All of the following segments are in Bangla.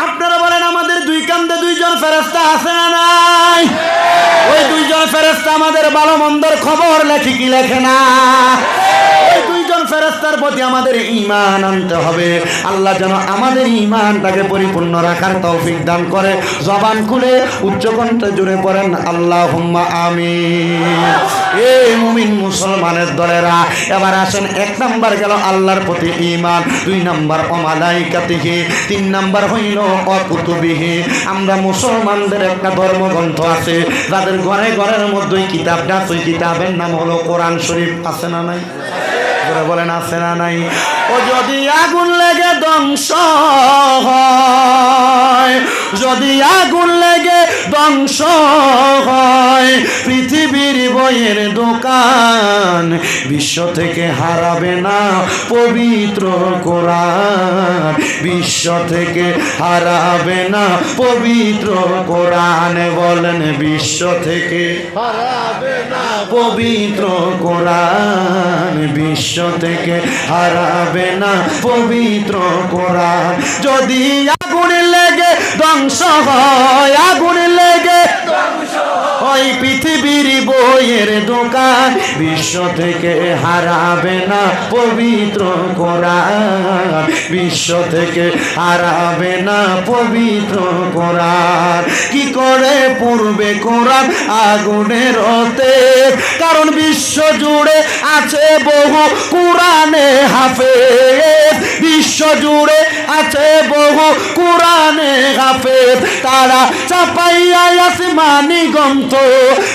আপনারা বলেন আমাদের দুই কান্দে দুইজন ফেরেশতা আছে না নাই? ওই দুইজন ফেরেশতা আমাদের ভালো মন্দের খবর লেখে কি লেখে না? ওই দুইজন ফেরেশতার প্রতি আমাদের ঈমান আনতে হবে। আল্লাহ যেন আমাদের ঈমানটাকে পরিপূর্ণ রাখার তৌফিক দান করে। জবান খুলে উচ্চ কণ্ঠে জুড়ে পড়েন আল্লাহুম্মা আমিন। এই মুমিন মুসলমানের দলেরা, এবার আসেন, এক নাম্বার গেল আল্লাহর প্রতি ঈমান, দুই নাম্বার মালাইকাতিহি, তিন নাম্বার হইল কুতুবিহি। আমরা মুসলমানদের একটা ধর্মগ্রন্থ আছে, যাদের ঘরে ঘরের মধ্যে কিতাবটা আছে, ওই কিতাবের নাম হলো কোরআন শরীফ। আছে না নাই? বলেন আছে না নাই? ও যদি আগুন লেগে ধ্বংস হয়, যদি আগুন লেগে ধ্বংস হয় পৃথিবীর বইয়ের দোকান, বিশ্ব থেকে হারাবে না পবিত্র কোরআন, বিশ্ব থেকে হারাবে না পবিত্র কোরআন। বলেন বিশ্ব থেকে হারাবে না পবিত্র কোরআন, বিশ্ব থেকে হারাবে না পবিত্র কোরআন। যদি আগুন লেগে ধ্বংস হয়, আগুন লেগে ওই পৃথিবীর বইয়ের দোকান, বিশ্ব থেকে হারাবে না পবিত্র কোরআন, বিশ্ব থেকে হারাবে না পবিত্র কোরআন। কি করে পূর্বে কোরআন আগুনের তেজ, কারণ বিশ্ব জুড়ে আছে বহু কোরআনে হাফেজ, বিশ্ব জুড়ে আছে বহু কোরআনে হাফেজ। তারা চাপাইয়া আসমানি গন্ত,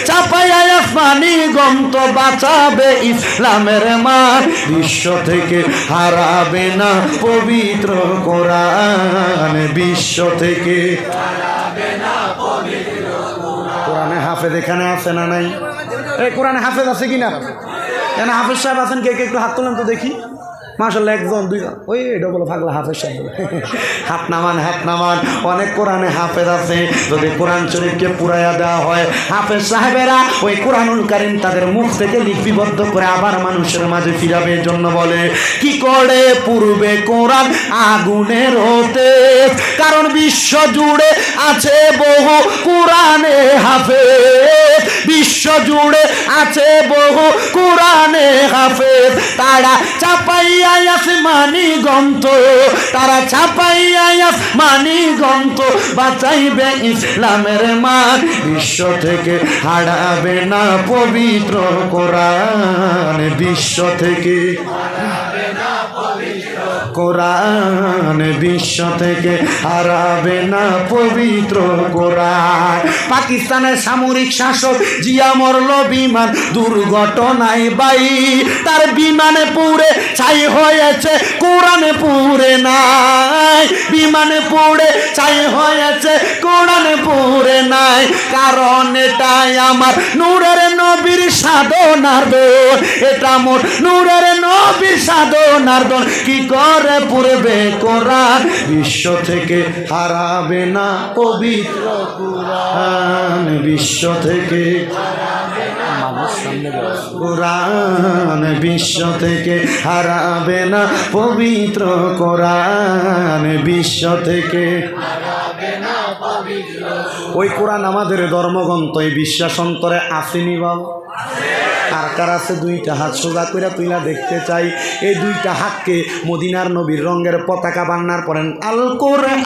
চাপাইয়া আসমানি গন্ত বাঁচাবে ইসলামের মান, বিশ্ব থেকে হারাবে না পবিত্র কোরআন, বিশ্ব থেকে হারাবে না পবিত্র কোরআন। কোরআনে হাফেজ এখানে আছে না নাই? এই কোরআনে হাফেজ আছে কিনা? কেন হাফেজ সাহেব আছেন? কে কে একটু হাত তোলেন তো দেখি। মাশাআল্লাহ, একজন দুইজন, ওই এটা বলো পাগলা হাফেজ সাহেব বলে। হাত নামান, হাত নামান। অনেক কোরআনে হাফেজ আছে। যদি কোরআন শরীফকে পুরাইয়া দেওয়া হয়, হাফেজ সাহেবেরা ওই কোরআনুল কারীম তাদের মুখ থেকে লিপিবদ্ধ করে আবার মানুষের মাঝে ফিরাবে। জন্য বলে কি করে পূর্বে কোরআন আগুনের তেজ, কারণ বিশ্ব জুড়ে আছে বহু কোরআনে হাফেজ, বিশ্ব জুড়ে আছে বহু কোরআনে হাফেজ। তারা চাপাইয়া আসমানি গন্ত, তারা চাপাইয়া আসমানি গন্ত বাঁচাইবে ইসলামের মান, বিশ্ব থেকে হারাবে না পবিত্র কোরআন, বিশ্ব থেকে হারাবে না পবিত্র কোরআন, বিশ্ব থেকে হারাবে না পবিত্র কোরআন। পাকিস্তানের সামরিক শাসক জিয়া মরল বিমান দুর্ঘটনায় বাই, তার বিমানে পুড়ে ছাই হয়েছে, কোরআনে পুড়ে নাই, বিমানে পুড়ে ছাই হয়েছে, কোরআনে পুড়ে নাই। কারণ এটাই আমার নূরের নবীর সাধনার দোষ, এটা মোর নূরের নবীর সাধনার দোষ। কি করে পুড়বে কোরআন, বিশ্ব থেকে হারাবে না পবিত্র কোরআন, বিশ্ব থেকে কোরআন, বিশ্ব থেকে হারাবে না পবিত্র কোরআন, বিশ্ব থেকে হারাবে না পবিত্র। ওই কোরআন আমাদের ধর্মগ্রন্থ, এই বিশ্বাস অন্তরে আসেনি বাবা? কার কার আছে? দুইটা হাত সোজা করে তুইলা দেখতে চাই। এই দুইটা হাতকে মদিনার নবীর রঙের পতাকা বান্নার পড়েন আল কোরআন,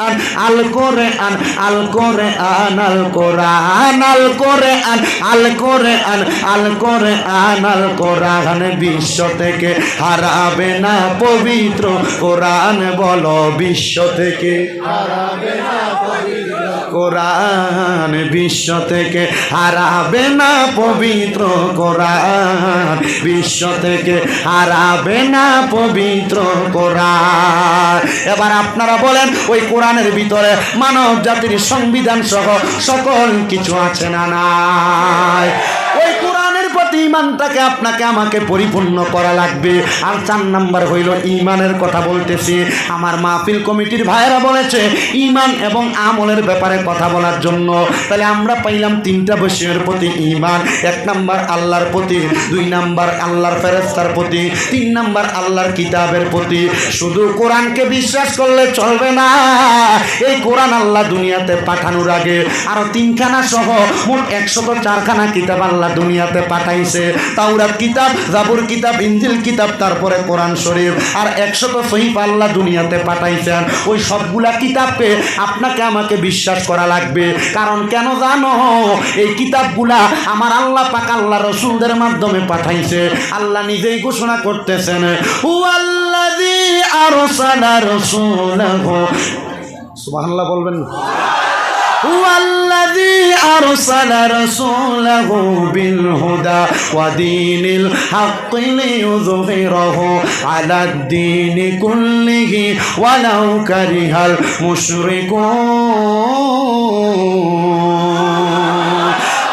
আল কোরআন, আল কোরআন, আল কোরআন, আল কোরআন, আল কোরআন, আল কোরআন, আল কোরআন, বিশ্ব থেকে হারাবে না পবিত্র কোরআন। বলো বিশ্ব থেকে হারাবে না পবিত্র কোরআন, বিশ্ব থেকে হারাবে না পবিত্র কোরআন, বিশ্ব থেকে হারাবে না পবিত্র কোরআন। এবার আপনারা বলেন ওই কোরআনের ভিতরে মানব জাতির সংবিধান সহ সকল কিছু আছে না নাই? ওই কোরআনের প্রতি প্রতি ঈমানটাকে আপনাকে আমাকে পরিপূর্ণ করা লাগবে। আর 4 নাম্বার হইল ঈমানের কথা বলতেছি। আমার মাহফিল কমিটির ভাইয়েরা বলেছে ঈমান এবং আমলের ব্যাপারে কথা বলার জন্য। তাহলে আমরা পাইলাম 3টা বিষয়ের প্রতি ঈমান। 1 নাম্বার আল্লাহর প্রতি, 2 নাম্বার আল্লাহর ফেরেশতার প্রতি, 3 নাম্বার আল্লাহর কিতাবের প্রতি। শুধু কোরআনকে বিশ্বাস করলে চলবে না। এই কোরআন আল্লাহ দুনিয়াতে পাঠানোর আগে আরো 3খানা সহ মোট 104খানা কিতাব আল্লাহ দুনিয়াতে পাঠাইছে। তাওরাত কিতাব, জাবুর কিতাব, ইনজিল কিতাব, তারপরে কোরআন শরীফ, আর 100 সহিফা আল্লাহ দুনিয়াতে পাঠাইছেন। ওই সবগুলা কিতাবকে আপনাকে আমাকে বিশ্বাস করা লাগবে। কারণ কেন জানো? এই কিতাবগুলা আমার আল্লাহ পাক আল্লাহ রসুলদের মাধ্যমে পাঠাইছে। আল্লাহ নিজেই ঘোষণা করতেছেন, হুয়াল্লাযী আরসালা রাসূলাহু, সুবহানাল্লাহ বলবেন না? হুয়াল্লাযী আরসালা রাসূলাহু বিল হুদা ওয়া দীনিল হাক্কি লিইয়ুযহিরাহু আলাদ দীনি কুল্লিহি ওয়ালাউ কারিহাল মুশরিকুন।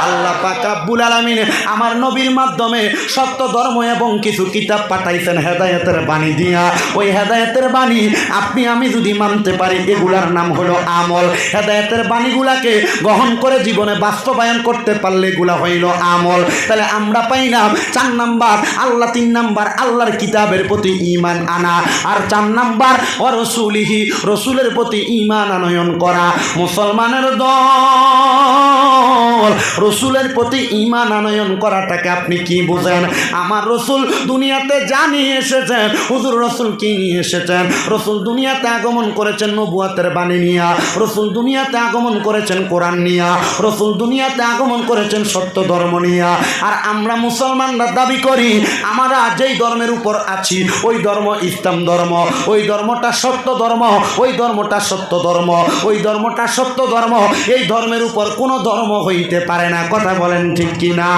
আল্লাহ পাক রব্বুল আলামিন আমার নবীর মাধ্যমে সত্য ধর্ম এবং কিছু কিতাব পাঠাইছেন হেদায়েতের বাণী দিয়া। ওই হেদায়েতের বাণী আপনি আমি যদি মানতে পারি, এগুলার নাম হলো আমল। হেদায়েতের বাণীগুলাকে গ্রহণ করে জীবনে বাস্তবায়ন করতে পারলে এগুলা হইল আমল। তাহলে আমরা পাইলাম 4 নাম্বার আল্লাহ, 3 নাম্বার আল্লাহর কিতাবের প্রতি ঈমান আনা, আর 4 নাম্বার ওয়া রাসূলিহি, রসুলের প্রতি ঈমান আনয়ন করা। মুসলমানের দল রসুলের প্রতি ঈমান আনয়ন করাটাকে আপনি কি বুঝেন? আমার রসুল দুনিয়াতে যা নিয়ে এসেছেন, হুজুর রসুল কি নিয়ে এসেছেন? রসুল দুনিয়াতে আগমন করেছেন নবুয়তের বাণী নিয়া, রসুল দুনিয়াতে আগমন করেছেন কোরআন নিয়া, রসুল দুনিয়াতে আগমন করেছেন সত্য ধর্ম নিয়া। আর আমরা মুসলমানরা দাবি করি আমরা যেই ধর্মের উপর আছি ওই ধর্ম ইসলাম ধর্ম, ওই ধর্মটা সত্য ধর্ম, ওই ধর্মটা সত্য ধর্ম, ওই ধর্মটা সত্য ধর্ম। এই ধর্মের উপর কোনো ধর্ম হইতে পারে না। কথা বলেন ঠিক কিনা?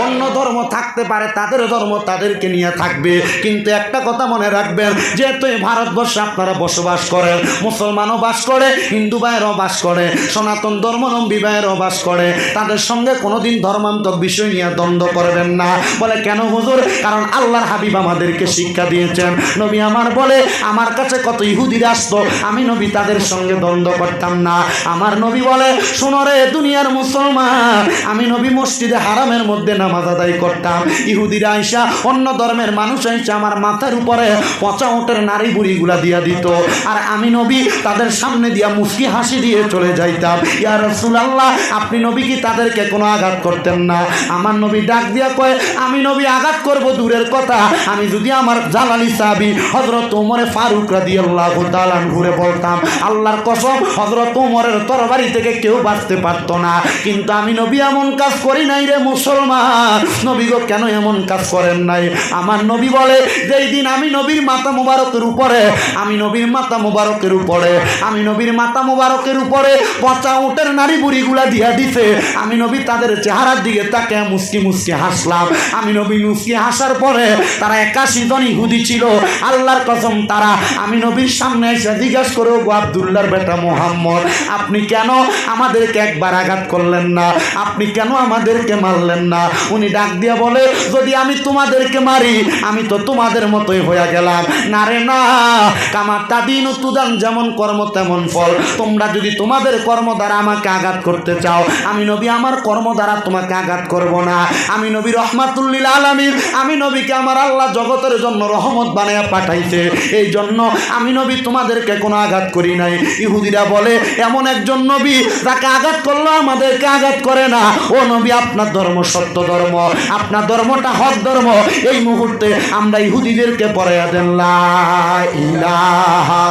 অন্য ধর্ম থাকতে পারে, তাদের ধর্ম তাদেরকে নিয়ে থাকবে, কিন্তু একটা কথা মনে রাখবেন, যেহেতু এই ভারতবর্ষে আপনারা বসবাস করেন, মুসলমানও বাস করে, হিন্দু ভাইয়েরও বাস করে, সনাতন ধর্মাবলম্বী ভাইয়েরও বাস করে, তাদের সঙ্গে কোনোদিন ধর্মান্তর বিষয় নিয়ে দ্বন্দ্ব করবেন না। বলে কেন হুজুর? কারণ আল্লাহর হাবিব আমাদেরকে শিক্ষা দিয়েছেন। নবী আমার বলে আমার কাছে কত ইহুদিরা আসতো, আমি নবী তাদের সঙ্গে দ্বন্দ্ব করতাম না। আমার নবী বলে শোনো রে দুনিয়ার মুসলমান, আমি নবী মসজিদে হারামের মধ্যে নামাজ আদায় করতাম, ইহুদিরা আইসা, অন্য ধর্মের মানুষ আইসা আমার মাথার উপরে পচা ওটের নারী বুড়িগুলা দিয়া দিত, আর আমি নবী তাদের সামনে দিয়া মুস্কি হাসি দিয়ে চলে যাইতাম। ইয়া রাসূলুল্লাহ, আপনি নবী কি তাদেরকে কোনো আঘাত করতেন না? আমার নবী ডাক দিয়া কয়, আমি নবী আঘাত করব দূরের কথা, আমি যদি আমার জালালি সাহাবী হযরত ওমরে ফারুক রাদিয়াল্লাহু তাআলা ঘুরে বলতাম, আল্লাহর কসম হযরত ওমরের তরবারি থেকে কেউ বাঁচতে পারত না। কিন্তু আমি নবী এমন কাজ করি নাই রে মুসলমান। নবী গো কেন এমন কাজ করেন নাই? আমার নবী বলে যেই দিন আমি নবীর মাথা মুবারকের উপরে, আমি নবীর মাথা মুবারকের উপরে, আমি নবীর মাথা মুবারকের উপরে পচা উটের নারী বুড়িগুলা দিয়া দিছে, আমি নবী তাদের চেহারার দিকে তাকে মুস্কি মুস্কি হাসলাম। আমি নবী মুস্কি হাসার পরে তারা 81 জন ইহুদি ছিল, আল্লাহর কসম তারা আমি নবীর সামনে এসে জিজ্ঞাসা করে, গো আব্দুল্লাহর বেটা মুহাম্মদ, আপনি কেন আমাদেরকে একবার আঘাত করলেন না? আপনি কেন আমাদেরকে মারলেন না? উনি ডাক দিয়া বলে, যদি আমি তোমাদেরকে মারি আমি তো তোমাদের মতোই হয়ে গেলাম। না রে না, কামার তাদিন তুদান, যেমন কর্ম তেমন ফল। তোমরা যদি তোমাদের কর্ম দ্বারা আমাকে আঘাত করতে চাও, আমি নবী আমার কর্ম দ্বারা তোমাকে আঘাত করব না। আমি নবী রহমাতুল লিল আলামিন, আমি নবীকে আমার আল্লাহ জগতের জন্য রহমত বানায়া পাঠাইছে, এই জন্য আমি নবী তোমাদেরকে কোনো আঘাত করি নাই। ইহুদিরা বলে এমন একজন নবী যাকে আঘাত করলো আমাদেরকে আঘাত করে না। ও নবী, আপনার ধর্ম সত্য ধর্ম, আপনার ধর্মটা হক ধর্ম। এই মুহূর্তে আমরা ইহুদিদেরকে পড়াইয়া দেন লা ইলাহা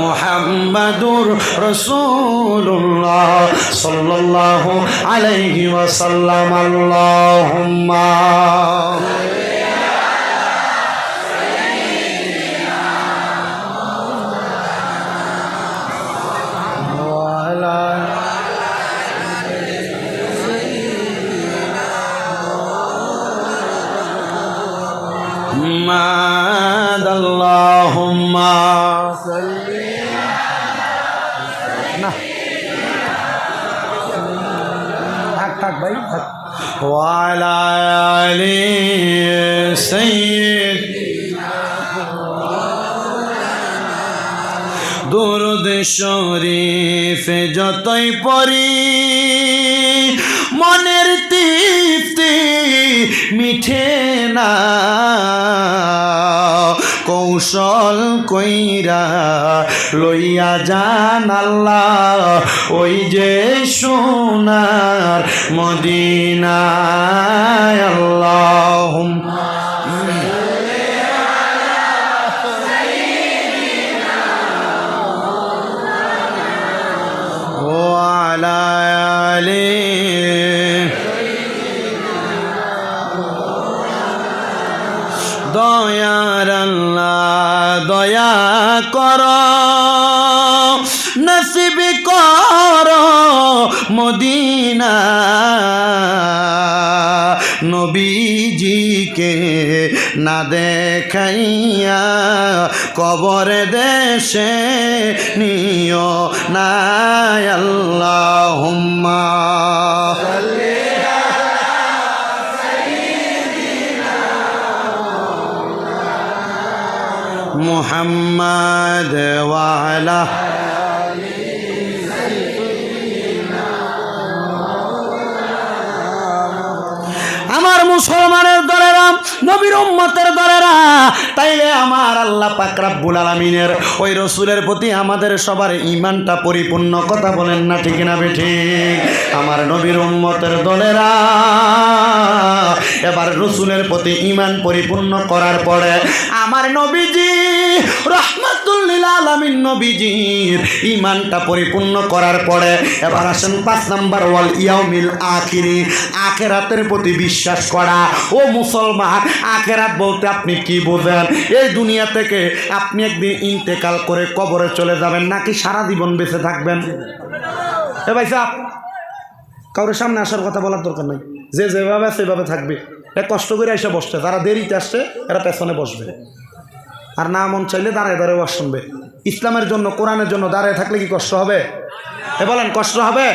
মুহাম্মাদুর রাসূলুল্লাহ সাল্লাল্লাহু আলাইহি ওয়াসাল্লাম। আল্লাহুম্মা আল্লাহুম্মা থাক ভাই থাক। ওয়ালা আলি সাইয়্যিদ দুরুদ শরীফ যতই পড়ি মনের তৃপ্তি মিঠে না, কৌশল কইরা লইয়া যান আল্লাহ ওই যে সোনার মদিনায়। আল্লাহুম্মা ওয়ালা আলি দয়ার আল্লাহ দয়া কর নসিব কর মদিনা, নবীজিকে না দেখাইয়া কবর দেশে নিও না। আল্লাহুম্মা মুহাম্মদ ওয়া আলা আমার মুসলমানের দলেরা নবীর উম্মতের দলেরা, তাইলে আমার আল্লাহ পাক রব্বুল আলামিনের ওই রসুলের প্রতি আমাদের সবার ঈমানটা পরিপূর্ণ, কথা বলেন না ঠিক না বেঠিক? আমার নবীর উম্মতের দলেরা এবার রসুলের প্রতি ঈমান পরিপূর্ণ করার পরে আমার নবীজি রাহমাতুল লিল আলামিন নবীজির ঈমানটা পরিপূর্ণ করার পরে এবার আসেন 5 নাম্বার ওয়াল ইয়াউমিল আখিরি, আখিরাতের প্রতি বিশ্বাস করা। ও মুসলমান, আখিরাত বলতে আপনি কি বোঝেন? এই দুনিয়া থেকে আপনি একদিন ইন্তেকাল করে কবরে চলে যাবেন, নাকি সারা জীবন বেঁচে থাকবেন? এ ভাই সাহেব, কারোর সামনে আসার কথা বলার দরকার নাই, যে যেভাবে সেভাবে থাকবে। কষ্ট করে এসে বসছে, যারা দেরিতে আসছে এরা পেছনে বসবে, আর না মন চাইলে দাঁড়ায় দাঁড়ায় ওয়াজ শুনবে। ইসলামের জন্য কোরআনের জন্য দাঁড়ায় থাকলে কি কষ্ট হবে? এ বলেন কষ্ট হবে?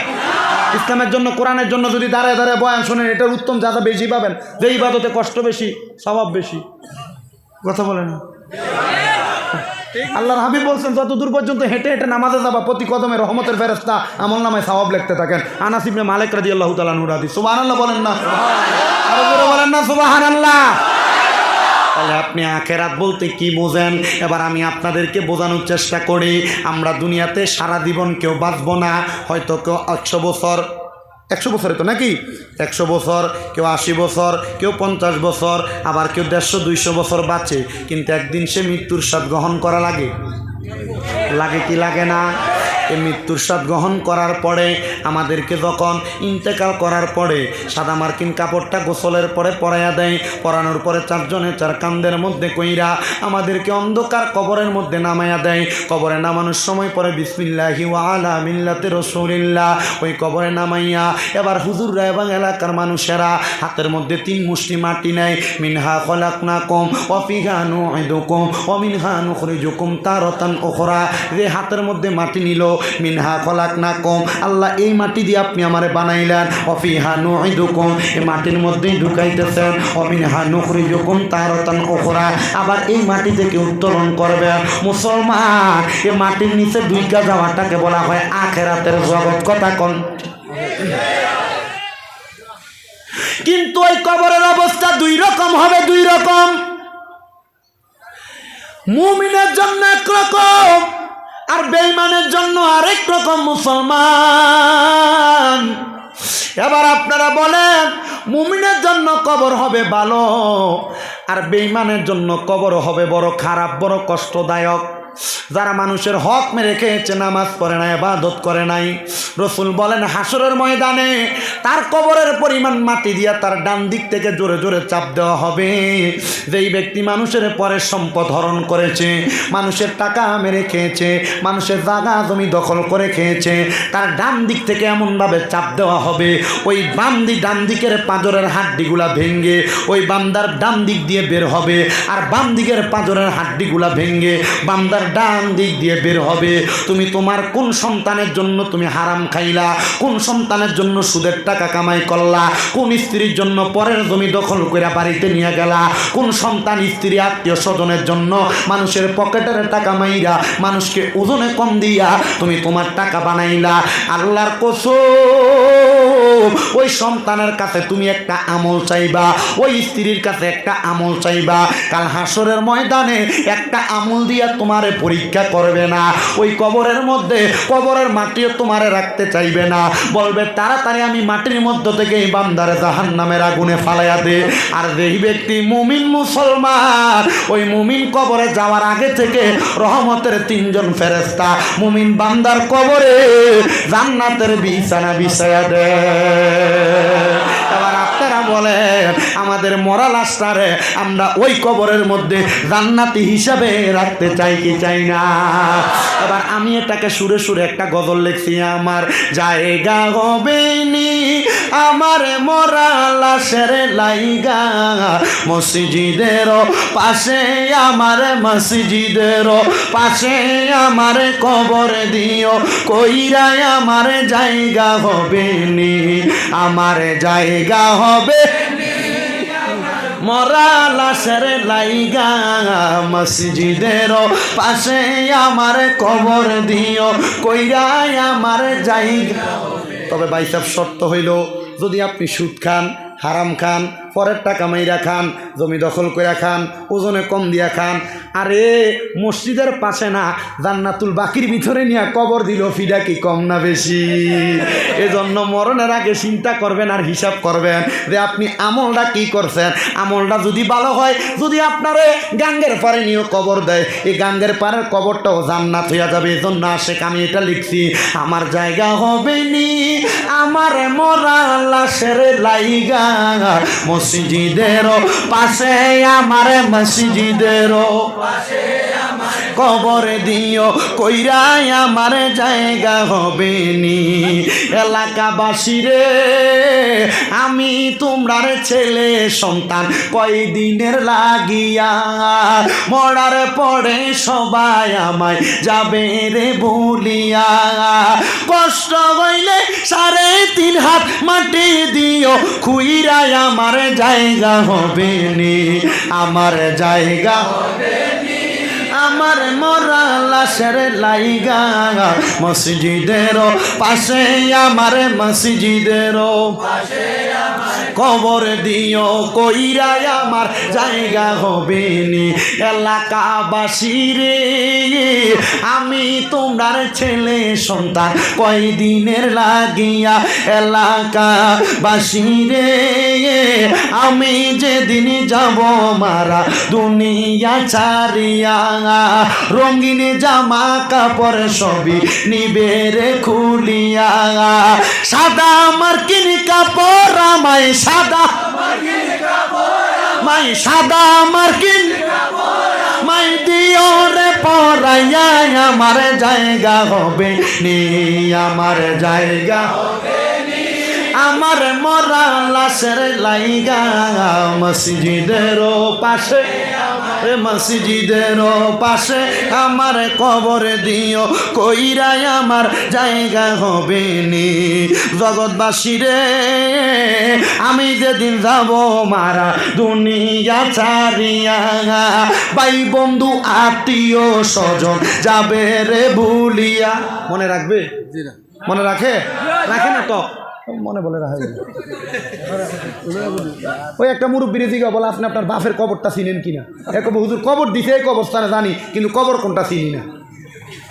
ইসলামের জন্য কোরআনের জন্য যদি দাঁড়ায় দাঁড়ায় বয়ান শোনেন, এটার উত্তম যা বেশি পাবেন। যে ইবাদতে কষ্ট বেশি, স্বভাব বেশি, কথা বলে না। আল্লাহর হাবিব বলছেন, যত দূর পর্যন্ত হেঁটে হেঁটে নামাজে যাবা প্রতি কদমে রহমতের ফেরেশতা আমলনামায় সওয়াব লিখতে থাকেন। আনাস ইবনে মালিক রাদিয়াল্লাহু তাআলা আনহু হাদিস। সুবহানাল্লাহ বলেন না, আরো জোরে বলেন না সুবহানাল্লাহ। তাহলে আপনি আখিরাত বলতে কি বোঝেন? এবার আমি আপনাদেরকে বোঝানোর চেষ্টা করি। আমরা দুনিয়াতে সারা জীবন কেউ বাঁচবো না, হয়তো কেউ 100 বছর, 100 বছরে তো নাকি 100 বছর, কেউ 80 বছর, কেউ 50 বছর, আবার কেউ 150-200 বছর বাঁচে, কিন্তু একদিন সে মৃত্যুর স্বাদ গ্রহণ করা লাগে। লাগে কি লাগে না? এই মৃত্যুর স্বাদ গ্রহণ করার পরে আমাদেরকে যখন ইন্তেকাল করার পরে সাদা মার্কিন কাপড়টা গোসলের পরে পরাইয়া দেয়, পরানোর পরে 4 জনে 4 কান্দের মধ্যে কইরা আমাদেরকে অন্ধকার কবরের মধ্যে নামাইয়া দেয়। কবরে নামানোর সময় পরে বিসমিল্লাহি ওয়া আলা মিল্লাতি রাসূলিল্লাহ ওই কবরে নামাইয়া এবার হুজুররা এবং এলাকার মানুষেরা হাতের মধ্যে 3 মুষ্টি মাটি নেয়। মিনহা খলাকনাকুম ওয়া ফিহা নুঈদুকুম ওয়া মিনহা নুখরিজুকুম তারাতান উখরা। যে হাতের মধ্যে মাটি নিল, মিনহা খলাকনাকুম, আল্লাহ এই মাটি দিয়ে আপনি আমারে বানাইলেন, ওয়া ফিহা নুঈদুকুম, এই মাটির মধ্যেই ঢুকাইতেছেন, ওয়া মিনহা নুখরিজুকুম তারাতান উখরা, আবার এই মাটি থেকে উত্তোলন করবেন। মুসলমান, এই মাটির নিচে ঢুইকা যাওয়াটাকে বলা হয় আখিরাতের জগৎ, কথা কোন? কিন্তু ওই কবরের অবস্থা 2 রকম হবে, 2 রকম। মুমিনের জন্য একরকম, আর বেঈমানের জন্য আরেক রকম। মুসলমান, এবার আপনারা বলেন, মুমিনের জন্য কবর হবে ভালো, আর বেঈমানের জন্য কবর হবে বড় খারাপ, বড় কষ্টদায়ক। যারা মানুষের হক মেরে খেয়েছে, নামাজ পড়ে নাই, ইবাদত করে নাই, রসুল বলেন হাসরের ময়দানে তার কবরের পরিমাণ মাটি দিয়া তার ডান দিক থেকে জোরে জোরে চাপ দেওয়া হবে। যেই ব্যক্তি মানুষের পরে সম্পদ হরণ করেছে, মানুষের টাকা মেরে খেয়েছে, মানুষের জায়গা জমি দখল করে খেয়েছে, তার ডান দিক থেকে এমনভাবে চাপ দেওয়া হবে, ওই ডান দিকের পাঁজরের হাড্ডিগুলা ভেঙ্গে ওই বান্দার ডান দিক দিয়ে বের হবে, আর বাম দিকের পাঁজরের হাড্ডিগুলা ভেঙ্গে বান্দার ডান দিক দিয়ে বের হবে। তুমি তোমার কোন সন্তানের জন্য তুমি হারাম হারাম খাইলা, কোন সন্তানের জন্য সুদের টাকা কামাই করলা, কোন স্ত্রীর জন্য পরের জমি দখল করে বাড়িতে নিয়ে গেলা, কোন সন্তান স্ত্রী আত্মীয় স্বজনের জন্য মানুষের পকেটের টাকা মাইরা মানুষকে ওজনে কম দিয়া তুমি তোমার টাকা বানাইলা। আল্লাহর কসম, ওই সন্তানের কাছে তুমি একটা আমল চাইবা, ওই স্ত্রীর কাছে একটা আমল চাইবা, কাল হাসরের ময়দানে একটা আমল দিয়া তোমারে পরীক্ষা করবে না। ওই কবরের মধ্যে কবরের মাটিও তোমারে রাখতে চাইবে না, বলবে তাড়াতাড়ি আমি মাটির মধ্য থেকে এই বান্দারে জাহান্নামের আগুনে ফালাইয়া দে। আর যেই ব্যক্তি মুমিন মুসলমান, ওই মুমিন কবরে যাওয়ার আগে থেকে রহমতের 3 জন ফেরেশতা মুমিন বান্দার কবরে জান্নাতের বিছানা বিছায়া দেয়। এবার আপনারা বলেন, আমাদের মরা লাশটারে আমরা ওই কবরের মধ্যে জান্নাতি হিসাবে রাখতে চাই কি চাই না? এবার আমি এটাকে সুরে সুরে একটা গজল লিখছি। আমার জায়গা হবে নি আমার মরা লাশের লাইগা, মসজিদের পাশে আমার মসজিদের পাশে আমার কবর দিও, কইরাই আমার জায়গা হবে নি, আমার জায়গা হবে মরা লাশের লাইগা, মসজিদের পাশে আমার কবর দিও, কইরাই আমার জায়গা। তবে ভাই সাহেব, শর্ত হইল যদি আপনি সুদ খান, হারাম খান, পরের টাকা মাইরা খান, জমি দখল করে খান, ওজনে কম দিয়া খান, আরে মসজিদের পাশে না জান্নাতুল বাকির ভিতরে নিয়ে কবর দিল, ফিডা কি কম না বেশি? এজন্য মরণের আগে চিন্তা করবেন আর হিসাব করবেন যে আপনি আমলটা কি করছেন। আমলটা যদি ভালো হয়, যদি আপনারে গাঙ্গের পারে নিয়ে কবর দেয়, এই গাঙ্গের পাড়ের কবরটাও জান্নাত হইয়া যাবে। এজন্য আশেক আমি এটা লিখছি, আমার জায়গা হবে নি আমার মরা লাশের লাইগা, মসজিদের পাশে আমার মসজিদের কবর দিও, কইরাই আমার জায়গা হবে নি। এলাকাবাসী রে, আমি তোমরার ছেলে সন্তান কয়দিনের লাগিয়া, মরার পরে সবাই আমায় যাবে রে বলিয়া, কষ্ট হইলে 3.5 হাত মাটি দিও, খুইরাই আমার জায়গা হবে নি, আমার জায়গা হবে নি, আমার মরা লাশের লাইগা, মসজিদের পাশে আমার মসজিদের পাশে কবর দিও, কইরাই আমার জায়গা হবে নি। এলাকাবাসী রে, আমি তোমার ছেলে সন্তান কয়দিনের লাগিয়া, এলাকাবাসী রে, আমি যেদিন যাব মারা দুনিয়া ছাড়িয়া, রঙিন জামা কাপড় সবই নিবে রে খুলিয়া, সাদা মার্কিন কাপড় আমায় সাদা মাই সাদা মার্কিন মাই দিও রে পরাইয়া, আমার জায়গা হবে নি, আমার জায়গা হবে নি, আমার মরা লাশের লাইগা, মসজিদের পাশে মসজিদের পাশে আমার কবর দিও, কইরাই আমার জায়গা হবে নি। জগৎবাসী রে, আমি যেদিন যাব মারা দুনিয়া ছাড়িয়া, ভাই বন্ধু আত্মীয় স্বজন যাবে রে ভুলিয়া। মনে রাখবে? মনে রাখে? রাখে না তো মনে বলে রাখে। ওই একটা মুরব্বীর দিকে বলে, আপনি আপনার বাপের কবরটা চিনেন কিনা? এক হুজুর কবর দিছে, এই কবরস্থানে জানি, কিন্তু কবর কোনটা চিনি না।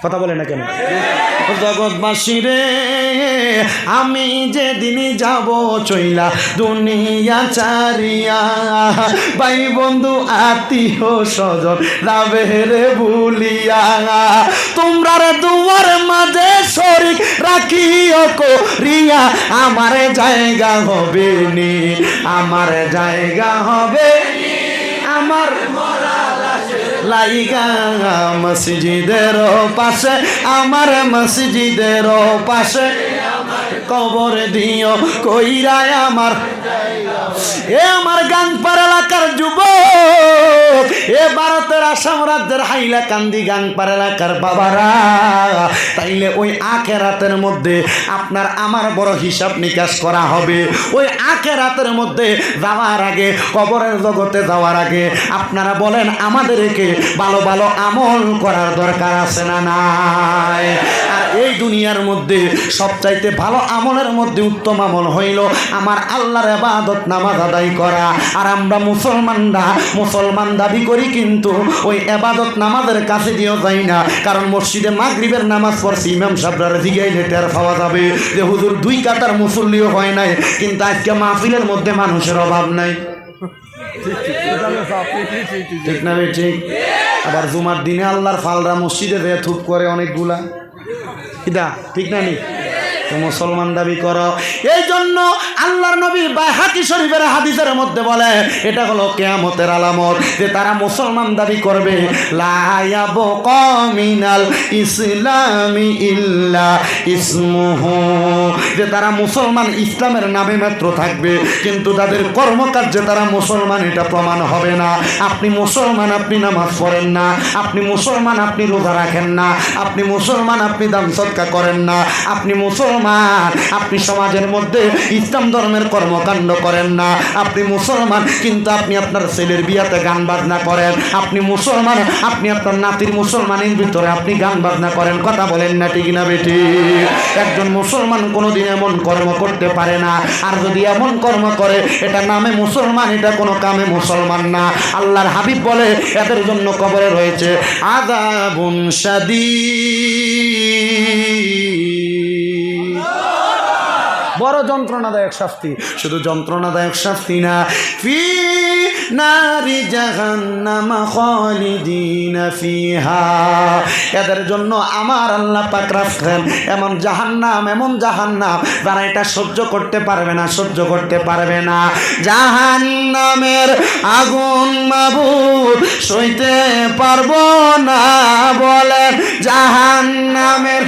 কথা বলে না কেন? জগৎবাসী রে, আমি যেদিন যাব চইলা দুনিয়া ছাড়িয়া, ভাই বন্ধু আত্মীয় স্বজন যাবে রে ভুলিয়া, তোমরা দুয়ার মাঝে শরীক রাখিও করিয়া, আমার জায়গা হবে নি, আমার জায়গা হবে নি, আমার লাইগা, মসজিদের পাশে আমার মসজিদের পাশে কবরে দিও কইরা আমার, এ আমার গাংপাড়া এলাকার যুবক, এ ভারতের আসাম রাজ্যের হাইলাকান্দি গাংপাড়া এলাকার বাবারা, তাইলে ওই আখেরাতের মধ্যে আপনার আমার বড় হিসাব নিকাশ করা হবে। ওই আখেরাতের মধ্যে যাওয়ার আগে, কবরের জগতে যাওয়ার আগে আপনারা বলেন আমাদেরকে ভালো ভালো আমল করার দরকার আছে না নাই? আর এই দুনিয়ার মধ্যে সবচাইতে ভালো আমলের মধ্যে উত্তম আমল হইল আমার আল্লাহর ইবাদত নামাজ আদায় করা। আর আমরা মুসলমান দাবি করি, কিন্তু ওই ইবাদত নামাজের কাছে দিয়েও যাই না। কারণ মসজিদে মাগরিবের নামাজ পড়ছি, ইমাম সাহেবরা জিগাইলে টের পাওয়া যাবে যে হুজুর 2 কাতার মুসল্লিও হয় নাই, কিন্তু আজকে মাহফিলের মধ্যে মানুষের অভাব নাই। ঠিক না ভাই? ঠিক। আবার জুমার দিনে আল্লাহর ফালরা মসজিদে যেয়ে থুপ করে অনেকগুলা, কিদা ঠিক না? নি মুসলমান দাবি করো। এই জন্য আল্লাহর নবী বাইহাকি শরীফের হাদিসের মধ্যে বলে এটা হলো কিয়ামতের আলামত, যে তারা মুসলমান দাবি করবে, লা ইয়াবকা মিনাল ইসলামি ইল্লা ইসমুহু, যে তারা মুসলমান ইসলামের নামে মাত্র থাকবে, কিন্তু তাদের কর্মকার্যে তারা মুসলমান এটা প্রমাণ হবে না। আপনি মুসলমান, আপনি নামাজ পড়েন না, আপনি মুসলমান, আপনি রোজা রাখেন না, আপনি মুসলমান, আপনি দান সদকা করেন না, আপনি মুসলমান, আপনি সমাজের মধ্যে ইসলাম ধর্মের কর্মকাণ্ড করেন না, আপনি মুসলমান, কিন্তু আপনি আপনার ছেলের বিয়াতে গান বাজনা করেন, আপনি মুসলমান, আপনি আপনার নাতির মুসলমানের ভিতরে আপনি গান বাজনা করেন। কথা বলেন না ঠিক না বেটি? একজন মুসলমান কোনোদিন এমন কর্ম করতে পারে না। আর যদি এমন কর্ম করে এটা নামে মুসলমান, এটা কোনো কামে মুসলমান না। আল্লাহর হাবিব বলে এদের জন্য কবরে রয়েছে আযাবুন শাদীদ, বড় যন্ত্রণাদায়ক শাস্তি। শুধু যন্ত্রণাদায়ক শাস্তি না, ফি নারি জাহান্নাম খালিদিনা ফিহা, এদের জন্য আমার আল্লাহ পাক রাখেন এমন জাহান্নাম, এমন জাহান্নাম যারা এটা সহ্য করতে পারবে না, সহ্য করতে পারবে না। জাহান্নামের আগুন মাবুদ সইতে পারবো না, বলেন জাহান্নামের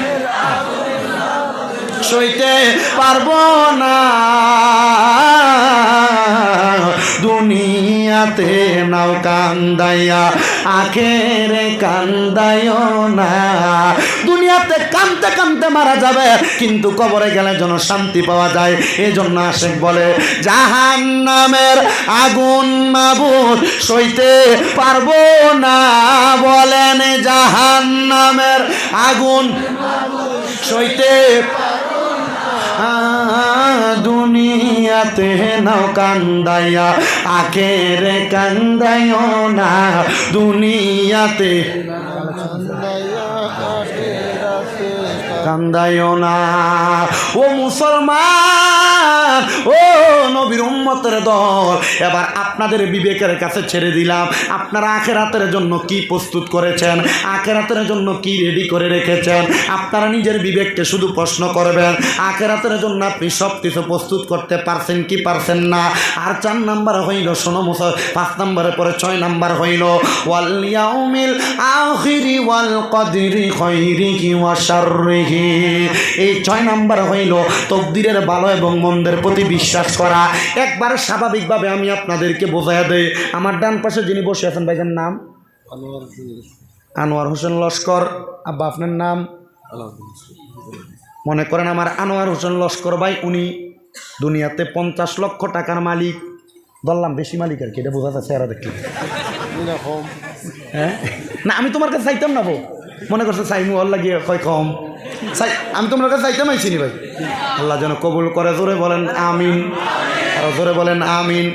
সইতে পারবো না, দুনিয়াতে নাও কান্দাইয়া আখেরে কান্দাইও না। দুনিয়াতে কানতে কানতে মারা যাবে, কিন্তু কবরে গেলে যেন শান্তি পাওয়া যায়। এই জন্য আশিক বলে জাহান্নামের আগুন মাবুদ সইতে পারবো না, বলেন জাহান্নামের আগুন সইতে দুনিয়াতে নাও কান্দাইয়া আখেরে কান্দাইও না, দুনিয়াতে কান্দাইও না। ও মুসলমান, ও নবীর উম্মতের দল, এবার আপনাদের বিবেকের কাছে ছেড়ে দিলাম, আপনারা আখিরাতের জন্য কি প্রস্তুত করেছেন, আখিরাতের জন্য কি রেডি করে রেখেছেন। আপনারা নিজের বিবেককে শুধু প্রশ্ন করবেন, আখিরাতের জন্য আপনি সব কিছু প্রস্তুত করতে পারছেন কি পারছেন না। আর 4 নাম্বার হইল, শোনো মুসল, 5 নাম্বারের পরে 6 নাম্বার হইল ওয়াল ইয়াউমিল আখিরি ওয়াল কদরি খাইরিহি ওয়া শাররিহি। এই 6 নাম্বার হইল তকদিরের ভালো এবং মন্দের প্রতি বিশ্বাস করা। একবার স্বাভাবিকভাবে আমি আপনাদেরকে বোঝাইয়া দেই। আমার ডান পাশে যিনি বসে আছেন ভাইজান নাম আনোয়ার হোসেন লস্কর। আব্বা আপনার নাম? মনে করেন আমার আনোয়ার হোসেন লস্কর ভাই, উনি দুনিয়াতে 50 লক্ষ টাকার মালিক। বললাম বেশি মালিক আর কি, এটা বোঝা যাচ্ছে এরা দেখলে। হ্যাঁ না, আমি তোমার কাছে চাইতাম না, মনে করছে চাইমু আল্লাহ গিয়ে কয় কম চাই, আমি তোমার কাছে চাইতাম আইসিনি ভাই। আল্লাহ যেন কবুল করে, জোরে বলেন আমিন, আর জোরে বলেন আমিন।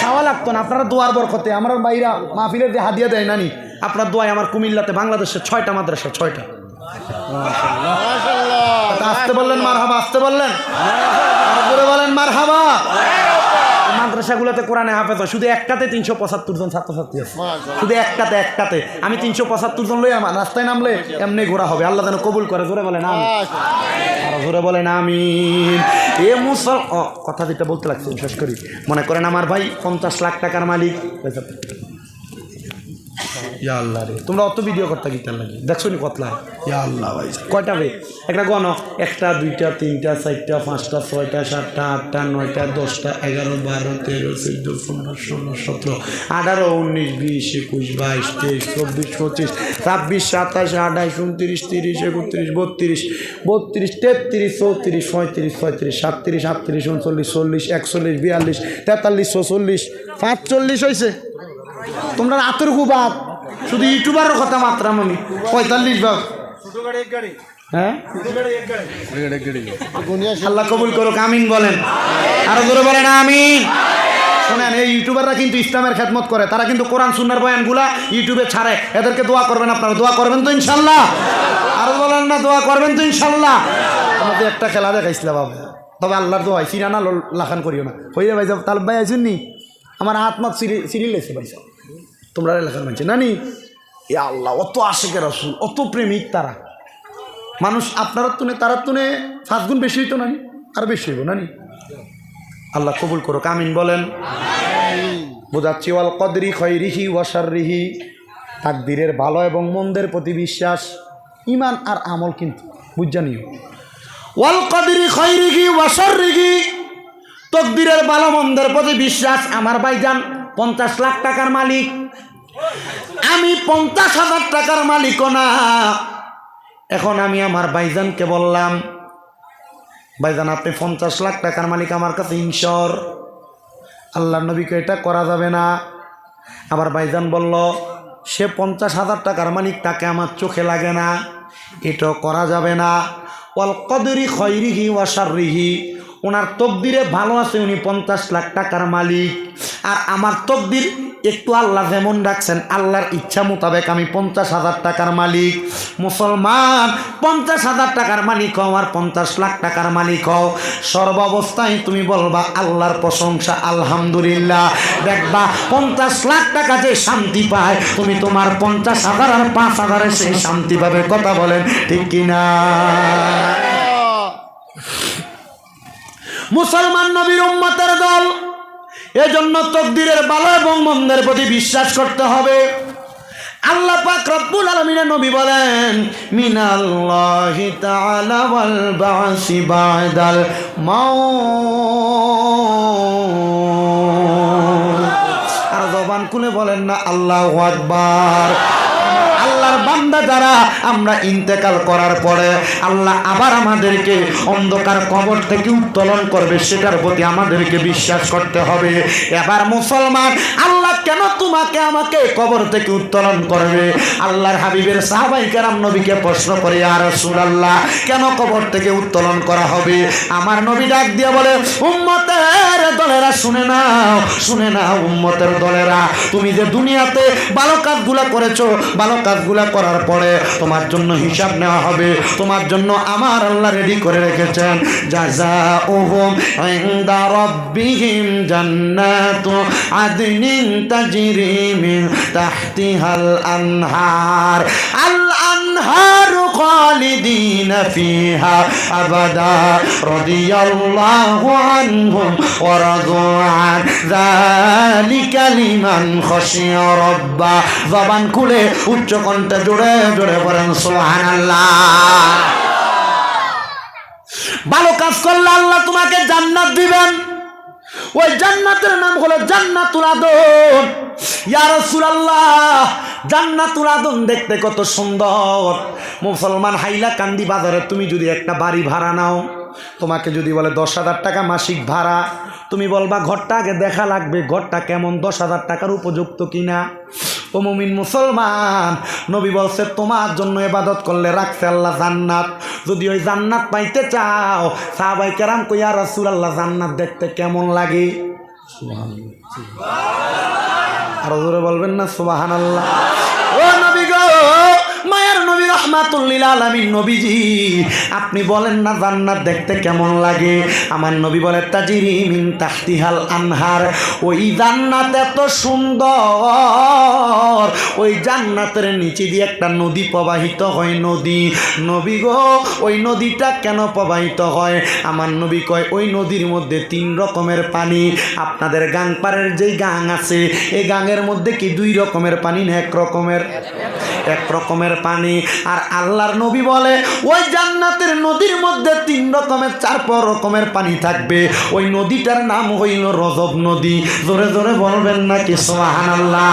চাওয়া লাগতো না, আপনারা দোয়ার বরকতে আমার বাইরা মাহফিলের যে হাদিয়া দেয় নানি, আপনার দোয়ায় আমার কুমিল্লাতে বাংলাদেশের 6টা মাদ্রাসা, 6টা। আসতে বললেন মারহাবা, আসতে বললেন, জোরে বলেন মারহাবা। মাদ্রাসাগুলোতে কোরআনে হাফেজ হয়, শুধু একটাতে 375 জন ছাত্রছাত্রী আছে, শুধু একটাতে। আমি 375 জন লই আমার রাস্তায় নামলে এমনি ঘোরা হবে। আল্লাহ যেন কবুল করে, জোরে বলেন আমিন, আর জোরে বলেন আমিন। এ মুসল কথা যেটা বলতে লাগছে শেষ করি। মনে করেন আমার ভাই 50 লাখ টাকার মালিক, ইয়া আল্লাহ রে, তোমরা অত ভিডিও করতে গিতার লাগে দেখছো নি কতলা? ইয়া আল্লাহ ভাই, কয়টা রে? একটা গণ, 1টা 2টা 3টা 4টা 5টা 6টা 7টা 8টা 9টা 10টা 11 12 13 14 15 16 17 18 19 20 21 22 23 24 25 26 27 28 29 30 31 32 33 33 34 35 36 37 38 39 40 41 42 43 44 45 হয়েছে। তোমরা আতর বাদ শুধু ইউটিউবারের কথা মাত্রাম আমি 45 ভাগ। হ্যাঁ আল্লাহ কবুল করুক, আমিন বলেন, আরো জোরে বলেন আমিন। শোনেন, এই ইউটিউবাররা কিন্তু ইসলামের খেদমত করে, তারা কিন্তু কোরআন সুন্নাহর বয়ানগুলা ইউটিউবে ছাড়ে, এদেরকে দোয়া করবেন আপনারা, দোয়া করবেন তো ইনশাল্লাহ? আরো বলেন না, দোয়া করবেন তো ইনশাল্লাহ? আমাদের একটা খেলা দেখাইছিলাম বাবা, তবে আল্লাহর দোয়া চিনা না লাখান করিও না। হইরে ভাই তাল ভাই আছেন নি, আমার হাত মাত সিরিল লেছে ভাই, তোমরা লেখার মানছে না নি? এ আল্লাহ, অত আশেকে রাসূল, অত প্রেমিক তারা, মানুষ আপনার তুনে তারা তুনে 5 গুণ বেশি হইতো না, আর বেশি হইব না নি? আল্লাহ কবুল করুক, আমিন বলেন। বোঝাচ্ছি ওয়াল কদরি খৈরিহি ওয়া শাররিহি, তাকদীরের ভালো এবং মন্দের প্রতি বিশ্বাস, ঈমান আর আমল কিন্তু বুঝজানিও। ওয়াল কদরি খৈরিহি ওয়া শাররিহি, তাকদীরের ভালো মন্দের প্রতি বিশ্বাস। আমার ভাইজান 50 লাখ টাকার মালিক, আমি 50,000 টাকার মালিকও না। এখন আমি আমার ভাইজানকে বললাম, ভাইজান আপনি 50 লাখ টাকার মালিক, আমার কাছে ইনশর। আল্লাহ নবীকে এটা করা যাবে না। আবার ভাইজান বলল সে 50,000 টাকার মালিক, তাকে আমার চোখে লাগে না, এটাও করা যাবে না। ওয়াল কদরি খৈরিহি ওয়া শাররিহি, ওনার তকদিরে ভালো আছে, উনি 50 লাখ টাকার মালিক, আর আমার তকদির একটু আল্লাহ যেমন রাখছেন, আল্লাহর ইচ্ছা মোতাবেক আমি 50,000 টাকার মালিক। মুসলমান 50,000 টাকার মালিক হও আর 50 লাখ টাকার মালিক হও, সর্বাবস্থায় তুমি বলবা আল্লাহর প্রশংসা, আলহামদুলিল্লাহ। দেখবা 50 লাখ টাকা যে শান্তি পায়, তুমি তোমার 50,000 আর 5,000 সেই শান্তি পাবে। কথা বলেন ঠিক কিনা? মুসলমান নবীর উম্মতের দল, এজন্য তাকদীরের ভালো এবং মন্দের প্রতি বিশ্বাস করতে হবে। আল্লাহ পাক রব্বুল আলামিনের নবী বলেন, মিনাল্লাহি তাআলা ওয়াল বাসি বাদাল মাউত। আর জবান খুলে বলেন না আল্লাহু আকবার। আল্লাহর বান্দা যারা, আমরা ইন্তেকাল করার পরে আল্লাহ আবার আমাদেরকে অন্ধকার কবর থেকে উত্তোলন করবে, সেটার প্রতি আমাদেরকে বিশ্বাস করতে হবে। এবার মুসলমান, আল্লাহ কেন তোমাকে আমাকে কবর থেকে উত্তোলন করবে? আল্লাহর হাবিবের সাহাবায়ে কেরাম নবীকে প্রশ্ন করে, ইয়া রাসূলুল্লাহ কেন কবর থেকে উত্তোলন করা হবে? আমার নবী ডাক দিয়ে বলে, উম্মতের দলেরা শুনে নাও, শুনে নাও উম্মতের দলেরা, তুমি যে দুনিয়াতে ভালো কাজগুলো করেছো, ভালো কাজগুলা করার পরে তোমার জন্য হিসাব নেওয়া হবে, তোমার জন্য আমার আল্লাহ রেডি করে রেখেছেন। জাযাউহুম ইনদা রাব্বিহিম জান্নাতু আদনিন তাজরি মিন তাহতিহাল আনহার, আল আনহারু খালিদিনা ফিহা আবাদা রাদিয়াল্লাহু আনহুম ওয়া রাদু আন যালিকা লিমান খাশিয়া রাব্বা। জবান খুলে উচ্চ কণ্ঠে জোরে জোরে বলেন সুবহানাল্লাহ। ভালো কাজ করলে আল্লাহ তোমাকে জান্নাত দিবেন, ওই জান্নাতের নাম হলো জান্নাতুল আদন। ইয়া রাসূলুল্লাহ, জান্নাতুল আদন দেখতে কত সুন্দর। মুসলমান, হাইলাকান্দি বাজারে তুমি যদি একটা বাড়ি ভাড়া নাও, তোমাকে যদি বলে 10,000 টাকা মাসিক ভাড়া, তুমি বলবা ঘরটা আগে দেখা লাগবে, ঘরটা কেমন, 10,000 টাকার উপযুক্ত কিনা। ও মুমিন মুসলমান, নবী বলছে তোমার জন্য ইবাদত করলে রাখছে আল্লাহ জান্নাত। যদি ওই জান্নাত পাইতে চাও, সাহাবায়ে কেরাম কই, ইয়া রাসূলুল্লাহ জান্নাত দেখতে কেমন লাগে? সুবহানাল্লাহ। আর জোরে বলবেন না সুবহানাল্লাহ। ও নবী গো, মায়ের নবী রাহমাতুল লিল আলামিন নবীজি আপনি বলেন না জান্নাত দেখতে কেমন লাগে? আমার নবী বলে তাজরি মিন তাহতিহাল আনহার, ওই জান্নাত এত সুন্দর, ওই জান্নাতের নিচে দিয়ে একটা নদী প্রবাহিত হয়। নবী গো, ওই নদীটা কেন প্রবাহিত হয়? আমার নবী কয় ওই নদীর মধ্যে 3 রকমের পানি। আপনাদের গাংপাড়ের যেই গাং আছে, এই গাঙের মধ্যে কি 2 রকমের পানি না 1 রকমের? 1 রকমের পানি। আর আল্লাহর নবী বলে ওই জান্নাতের নদীর মধ্যে 3 রকমের 4 রকমের পানি থাকবে। ওই নদীটার নাম হইল রজব নদী। জোরে জোরে বলবেন নাকি সুবহানাল্লাহ?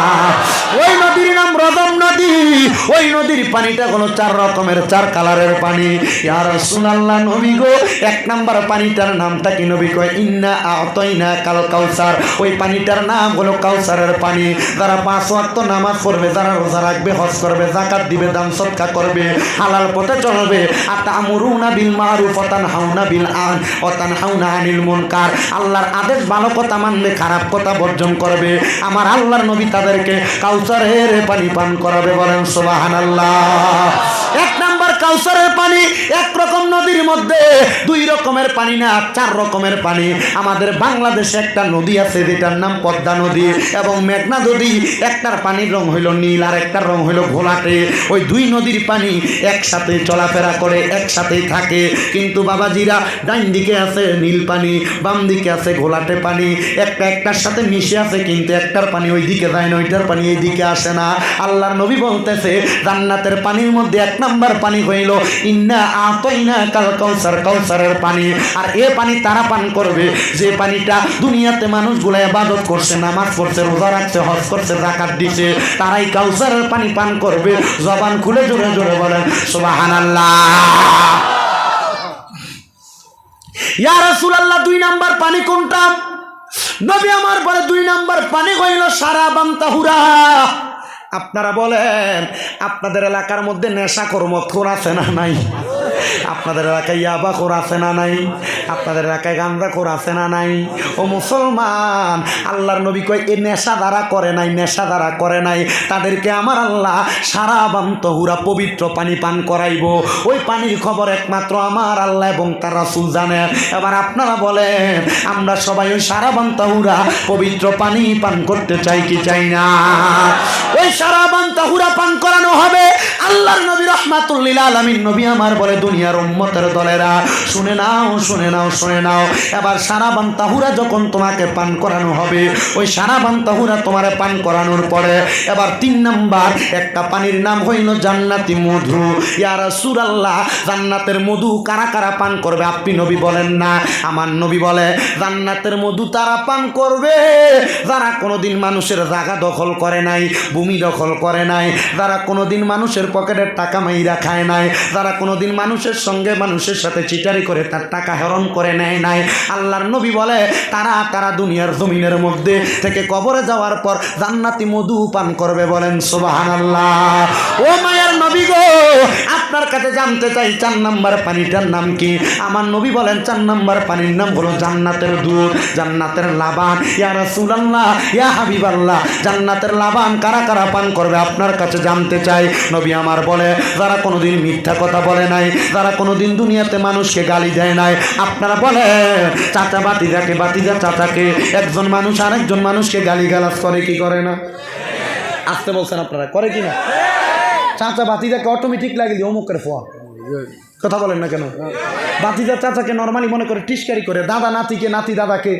ওই নদীর নাম রজব নদী। ওই নদীর পানিটা হলো 4 রকমের 4 কালারের পানি। ইয়া রাসূলুল্লাহ নবী গো, 1 নাম্বার পানিটার নামটা কি? নবী কয় ইন্না আতাইনা কাল কাউসার, ওই পানিটার নাম হলো কাউসারের পানি। যারা 5 ওয়াক্ত নামাজ পড়বে, যারা রোজা রাখবে, হজ করবে, যাকাত দিবে, দান সদকা করবে, হালাল পথে চলবে, আতামুরুনা বিল মারুফ ওয়া তানহাউনা আনিল মুনকার, আল্লাহর আদেশ ভালো কথা মানবে, খারাপ কথা বর্জন করবে, আমার আল্লাহর নবী তাদেরকে কাউসারের পানি পান করাবে। বলেন সুবহানাল্লাহ। 1 নাম্বার কাউসারের পানি। 1 রকম নদীর মধ্যে 2 রকমের পানি না 4 রকমের পানি। আমাদের বাংলাদেশে একটা নদী আছে যেটার নাম পদ্মা নদী এবং মেঘনা নদী। একটার পানির রং হইল নীল আর একটার রং হইল ঘোলাটে। ওই 2 নদীর পানি একসাথে চলাফেরা করে, একসাথেই থাকে। কিন্তু বাবাজিরা, ডাইন দিকে আছে নীল পানি, বাম দিকে আছে ঘোলাটে পানি। একটার সাথে মিশে আছে, কিন্তু একটার পানি ওই দিকে যায় না, ওইটার পানি এই দিকে আসে না। আল্লাহর নবী বলতেছে জান্নাতের পানির মধ্যে 1 নাম্বার পানি হইল ইন্না আতাইনা কাল কাউসার, কাউসারের পানি। আর এ পানি তারা পান করবে যে পানিটা দুনিয়াতে মানুষগুলো ইবাদত করছে, নামাজ পড়ছে, রোজা রাখছে, হজ করছে, যাকাত দিছে, তারাই কাউসারের পানি পান করবে। জবান খুলে জোরে জোরে বলেন সুবহানাল্লাহ। ইয়া রাসূলুল্লাহ 2 নাম্বার পানি কোনটা? নবী আমার বলে 2 নাম্বার পানি হইল শারাবান তাহুরা। আপনারা বলেন আপনাদের এলাকার মধ্যে নেশাখোর মদখোর আছে না নাই? আপনাদের এলাকায় ইয়াবাখোর আছে না নাই? আপনাদের এলাকায় গাঁজাখোর আছে না নাই? ও মুসলমান, আল্লাহর নবী কয় এই নেশা দ্বারা করে নাই, নেশা দ্বারা করে নাই, তাদেরকে আমার আল্লাহ শারাবান তাহুরা পবিত্র পানি পান করাইব। ওই পানির খবর একমাত্র আমার আল্লাহ এবং তার রাসূল জানে। এবার আপনারা বলেন আমরা সবাই ওই শারাবান তাহুরা পবিত্র পানি পান করতে চাই কি চাই না? ওই শারাবান তাহুরা পান করানো হবে। আল্লাহর নবী রাহমাতুল লিল আলামিন নবী আমার বলে দুনিয়ার উম্মতের দলেরা শুনে নাও, শুনে নাও, শুনে নাও। এবার শারাবান তাহুরা যখন তোমাকে পান করানো হবে, ওই শারাবান তাহুরা তোমারে পান করানোর পরে এবার 3 নাম্বার একটা পানির নাম হইল জান্নাতি মধু। ইয়া রাসূলুল্লাহ, জান্নাতের মধু কারা কারা পান করবে? আপনি নবী বলেন না, আমার নবী বলে জান্নাতের মধু তারা পান করবে যারা কোনোদিন মানুষের জায়গা দখল করে নাই, ভূমি দখল করে নাই, যারা কোনোদিন মানুষের পকেটের টাকা মাইরা খায় নাই, যারা কোনোদিন মানুষের সঙ্গে মানুষের সাথে চিটারি করে তার টাকা হরণ করে নেয় নাই। আল্লাহর নবী বলে তারা তারা দুনিয়ার জমিনের মধ্যে থেকে কবরে যাওয়ার পর জান্নাতি মধু পান করবে। বলেন সুবহানাল্লাহ। ও মায়ার নবী গো, আপনার কাছে জানতে চাই 4 নাম্বার পানিটার নাম কি? আমার নবী বলেন 4 নাম্বার পানির নাম হলো জান্নাতের দুধ, জান্নাতের লাবান। ইয়া রাসূলুল্লাহ, ইয়া হাবিবাল্লাহ, জান্নাতের লাবান কারা কারা পান করবে আপনার কাছে জানতে চাই। নবী আমার বলে যারা কোনোদিন মিথ্যা কথা বলে নাই, যারা কোনোদিন দুনিয়াতে মানুষকে গালি দেয় নাই। আপনারা বলে চাচা বাতিজাকে, বাতিজা চাচাকে, একজন মানুষ আরেকজন মানুষকে গালিগালাজ করে কি করে না? আসতে বলছেন আপনারা, করে কি না? চাচা বাতিজাকে অটোমেটিক লাগলে অমুকের ফোয়া, কথা বলেন না কেন? বাতিজা চাচাকে নর্মালি মনে করে টিস্কারি করে, দাদা নাতিকে, নাতি দাদাকে,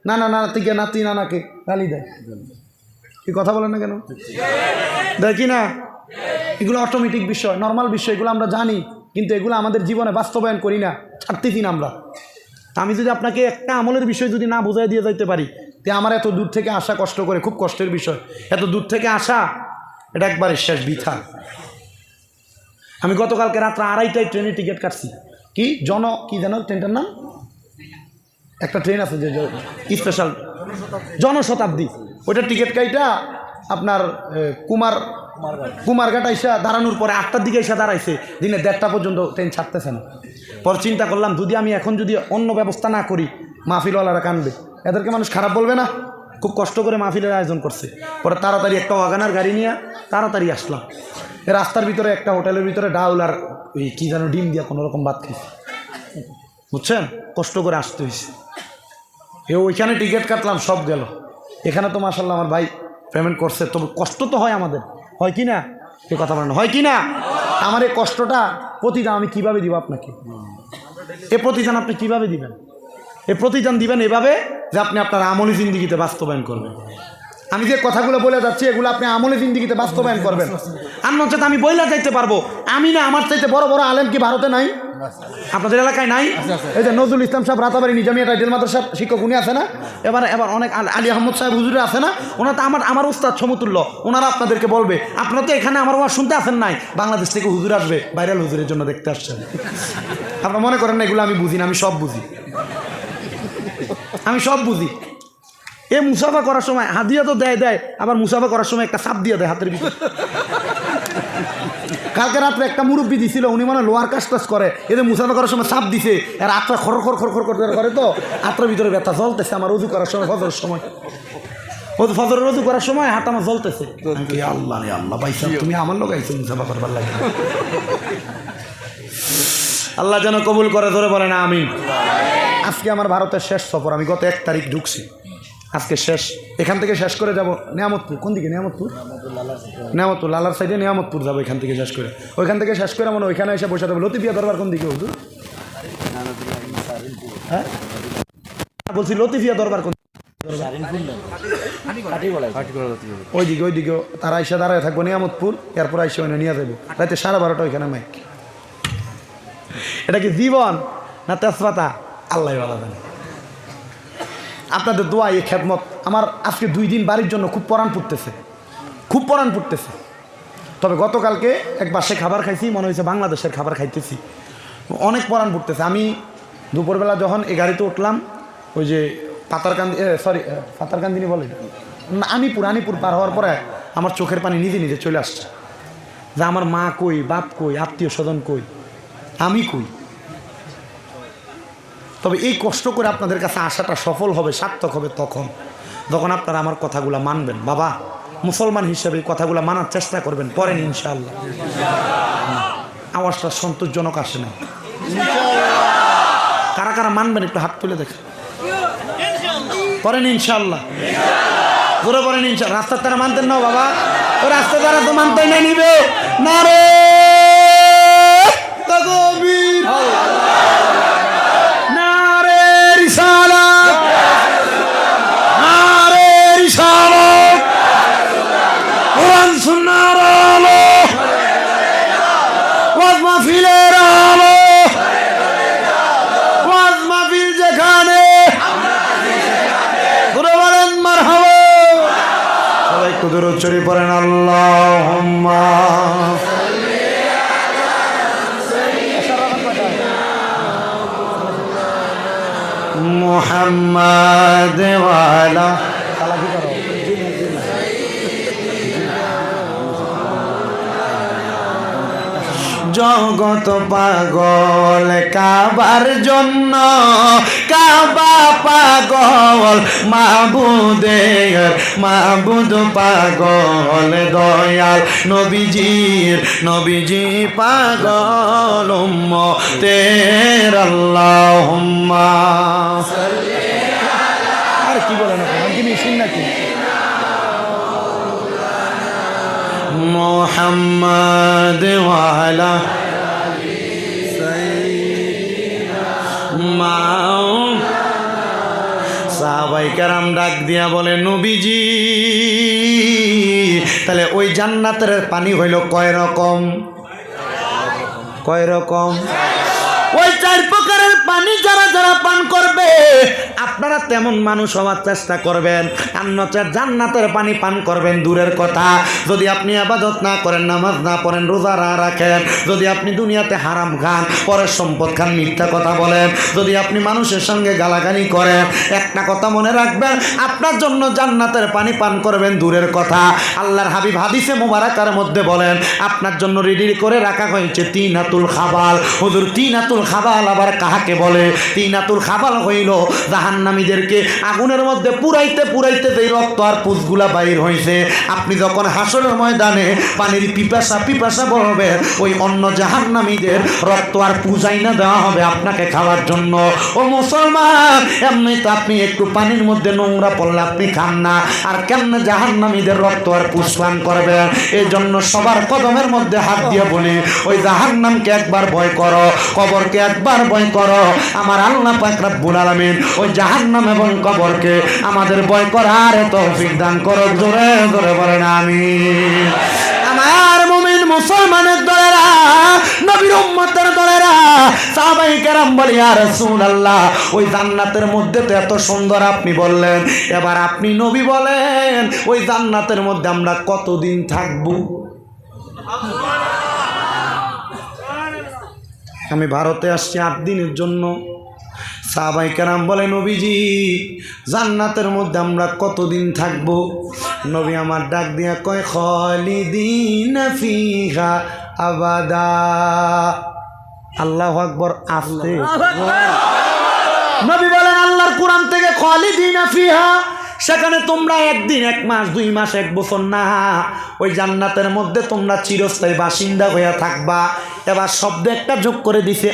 নানা নাতিকে, নাতি নানাকে গালি দেয়। কি কথা বলেন না কেন? দেখি না, এগুলো অটোমেটিক বিষয়, নর্মাল বিষয়, এগুলো আমরা জানি, কিন্তু এগুলো আমাদের জীবনে বাস্তবায়ন করি না, ছাড়তেছি না আমরা। আমি যদি আপনাকে একটা আমলের বিষয় যদি না বোঝাই দিয়ে যাইতে পারি, তে আমার এত দূর থেকে আসা কষ্ট করে, খুব কষ্টের বিষয়, এত দূর থেকে আসা এটা একবারে শেষ বৃথা। আমি গতকালকে রাত্রে 2:30টায় ট্রেনের টিকিট কাটছি। কি কি জানো ট্রেনটার নাম? একটা ট্রেন আছে যে স্পেশাল জনশতাব্দী, ওইটার টিকিট কাইটা আপনার কুমারঘাট আইসা দাঁড়ানোর পরে 8টার দিকে এসে দাঁড়াইছে, দিনে 1:30টা পর্যন্ত ট্রেন ছাড়তেছে না। পর চিন্তা করলাম যদি আমি এখন যদি অন্য ব্যবস্থা না করি, মাহফিলওয়ালারা কানবে, এদেরকে মানুষ খারাপ বলবে না? খুব কষ্ট করে মাহফিলের আয়োজন করছে। পরে তাড়াতাড়ি একটা ওয়াগানার গাড়ি নিয়ে তাড়াতাড়ি আসলাম। এই রাস্তার ভিতরে একটা হোটেলের ভিতরে ডাউল আর ওই কী যেন ডিম দিয়া কোনো রকম ভাত খাইছে, বুঝছেন? কষ্ট করে আসতে হয়েছে। ওইখানে টিকিট কাটলাম, সব গেল। এখানে তো মাশাআল্লাহ আমার ভাই পেমেন্ট করছে, তবে কষ্ট তো হয় আমাদের, হয় কি না? এ কথা বলেন, হয় কি না? আমার এই কষ্টটা প্রতিদান আমি কিভাবে দিব আপনাকে? এ প্রতিদান আপনি কিভাবে দিবেন? এ প্রতিদান দিবেন এভাবে যে আপনি আপনার আমলি জিন্দিগিতে বাস্তবায়ন করবেন। আমি যে কথাগুলো বলে যাচ্ছি এগুলো আপনি আমলি জিন্দিগিতে বাস্তবায়ন করবেন। আর নচেত আমি বইলা যাইতে পারবো, আমি না আমার চাইতে বড় বড় আলেম কি ভারতে নাই? আপনাদের এলাকায় নাই? এই যে নজরুল ইসলাম সাহেব রাতাবাড়ি নিজামিয়া টাইটেল মাদ্রাসার শিক্ষক উনি আছে না? এবার অনেক আলী আহমদ সাহেব হুজুরে আছে না? ওনারা তো আমার উস্তাদ সমতুল্য। ওনারা আপনাদেরকে বলবে, আপনারা তো এখানে আমার ওয়াজ শুনতে আসেন নাই, বাংলাদেশ থেকে হুজুর আসবে, ভাইরাল হুজুরের জন্য দেখতে আসছেন। আপনারা মনে করেন না এগুলো আমি বুঝি না? আমি সব বুঝি, আমি সব বুঝি। এ মুসাফা করার সময় হাদিয়া তো দেয়, আবার মুসাফা করার সময় একটা চাপ দিয়ে দেয় হাতের ভিতরে। কালকে রাত্রে একটা মুরব্বী দিছিল, উনি মানে লোয়ার কাজ টাজ করে, এদের মুসাফা করার সময় চাপ দিছে, আর আত্রা খর করে তো আত্রার ভিতরে ব্যথা জ্বলতেছে। আমার রুজু করার সময় ফজরের সময়, ফজরের রুজু করার সময় হাত আমার জ্বলতেছে। আল্লাহ আল্লাহ ভাই সাহেব, তুমি আমার লোক আইছো মুসাফা করবার লাগে। আল্লাহ যেন কবুল করে, ধরে বলে না আমি। আজকে আমার ভারতের শেষ সফর, আমি গত 1 তারিখ ঢুকছি, আজকে শেষ। এখান থেকে শেষ করে যাব নিয়ামতপুর। কোন দিকে? নিয়ামতপুর, লালার সাইডে নিয়ামতপুর যাবো। এখান থেকে শেষ করে, ওইখান থেকে শেষ করে মানে ওইখানে এসে বসে যাবো। লতিফিয়া দরবার কোন দিকে হুজুর? হ্যাঁ বলছি, লতিফিয়া দরবার কোন? ওইদিকে তারা এসে দাঁড়ায় থাকবো নিয়ামতপুর, এরপর এসে ওইখানে নিয়ে যাবো রাতে 12:30 ওইখানে মাইক। এটা কি জীবন না তেজপাতা? আল্লাহ ভালো জানে। আপনাদের দোয়া, এই খেদমত আমার আজকে 2 দিন বাড়ির জন্য খুব পরাণ ফুটতেছে। তবে গতকালকে এক বাসে খাবার খাইছি, মনে হয়েছে বাংলাদেশের খাবার খাইতেছি, অনেক পরাণ ফুটতেছে। আমি দুপুরবেলা যখন এই গাড়িতে উঠলাম, ওই যে পাতারকান্দিনী বলে আনিপুর পার হওয়ার পরে আমার চোখের পানি নিজে চলে আসছে, যে আমার মা কই, বাপ কই, আত্মীয় স্বজন কই, আমি কই। তবে এই কষ্ট করে আপনাদের কাছে আসাটা সফল হবে, সার্থক হবে যখন আপনারা আমার কথাগুলো মানবেন। বাবা, মুসলমান হিসেবে এই কথাগুলো মানার চেষ্টা করবেন, পরেন ইনশাআল্লাহ। আওয়াজটা সন্তোষজনক আসে না? কারা কারা মানবেন একটু হাত তুলে দেখেন। পরেন ইনশাআল্লাহ, জোরে পরেন ইনশাআল্লাহ। রাস্তার তারা মানতেন না বাবা, ও রাস্তার তারা তো মানতে না নিবে না রে। দরুদ শরীফ পড়েন, আল্লাহুম্মা মুহাম্মাদ ওয়া আলা জগত পাগল কাবার জন্য, কাবা পাগল মাবুদ পাগল দয়াল নবীজি পাগল উম্মতের। আল্লাহুম্মা আর কি বলেন আপনারা, কি মিশিন নাকি? মুহাম্মাদ ওয়া আলা সাইয়্যিদিনা। সাহাবায়ে কেরাম ডাক দিয়া বলে, নবীজি তাহলে ওই জান্নাতের পানি হইল কয় রকম? ওই 4 প্রকারের পানি যারা পান করবে, আপনারা তেমন মানুষ হওয়ার চেষ্টা করবেন। আর নচেত জান্নাতের পানি পান করবেন দূরের কথা, যদি আপনি ইবাদত না করেন, নামাজ না পড়েন, রোজা না রাখেন, যদি আপনি দুনিয়াতে হারাম খান, পরের সম্পদ খান, মিথ্যা কথা বলেন, যদি আপনি মানুষের সঙ্গে গালাগালি করেন, একটা কথা মনে রাখবেন, আপনার জন্য জান্নাতের পানি পান করবেন দূরের কথা। আল্লাহর হাবিব হাদিসে মুবারাকার মধ্যে বলেন, আপনার জন্য রেডি করে রাখা হয়েছে তিনাতুল খাবাল। হুজুর তিনাতুল তিনাতুল খাবাল আবার কাহাকে বলে? তিনাতুল খাবাল হইল জাহান্নামীদেরকে আগুনের মধ্যে পুরাইতে পুরাইতে যেই রক্ত আর পুষগুলা বাইর হইছে, আপনি যখন হাসরের ময়দানে পানির পিপাসা বলবে, ওই অন্য জাহান্নামীদের রক্ত আর পূজাই না দেওয়া হবে আপনাকে খাওয়ার জন্য। ও মুসলমান, এমনি তো আপনি একটু পানির মধ্যে নোংরা পড়লে আপনি খান না, আর কেমনে জাহান্নামীদের রক্ত আর পুষ্পান করবেন? এই জন্য সবার কদমের মধ্যে হাত দিয়ে বলি, ওই জাহান্নামকে একবার ভয় করো, কবরকে একবার ভয় করো। আমার আল্লাহ পাক রব্বুল আলামিন ওই জাহান্নাম এবং কবরকে আমাদের ভয় করার তৌফিক দান করো। জোরে জোরে বলেন আমিন। আমার মুমিন মুসলমানের দলেরা, নবীর উম্মতের দলেরা, সাহাবায়ে কেরাম বলে, ইয়া রাসূলুল্লাহ, ওই জান্নাতের মধ্যে তো এত সুন্দর আপনি বললেন, এবার আপনি নবী বলেন ওই জান্নাতের মধ্যে আমরা কতদিন থাকবো? আমি ভারতে আসছি 8 দিনের জন্য। সাহাবায়ে কেরাম বলে, নবীজি জান্নাতের মধ্যে আমরা কতদিন থাকব? নবী আমার ডাক দিয়া কয়, খালিদিনা ফিহা আবাদা। আল্লাহু আকবার। আসতে নবী বলেন আল্লাহর কোরআন থেকে, খালিদিনা ফিহা, সেখানে তোমরা 1 দিন 1 মাস 2 মাস 1 বছর না, ওই জান্নাতের মধ্যে তোমরা চিরস্থায়ী বাসিন্দা হয়ে থাকবা। এবার শব্দ একটা যোগ করে দিছে,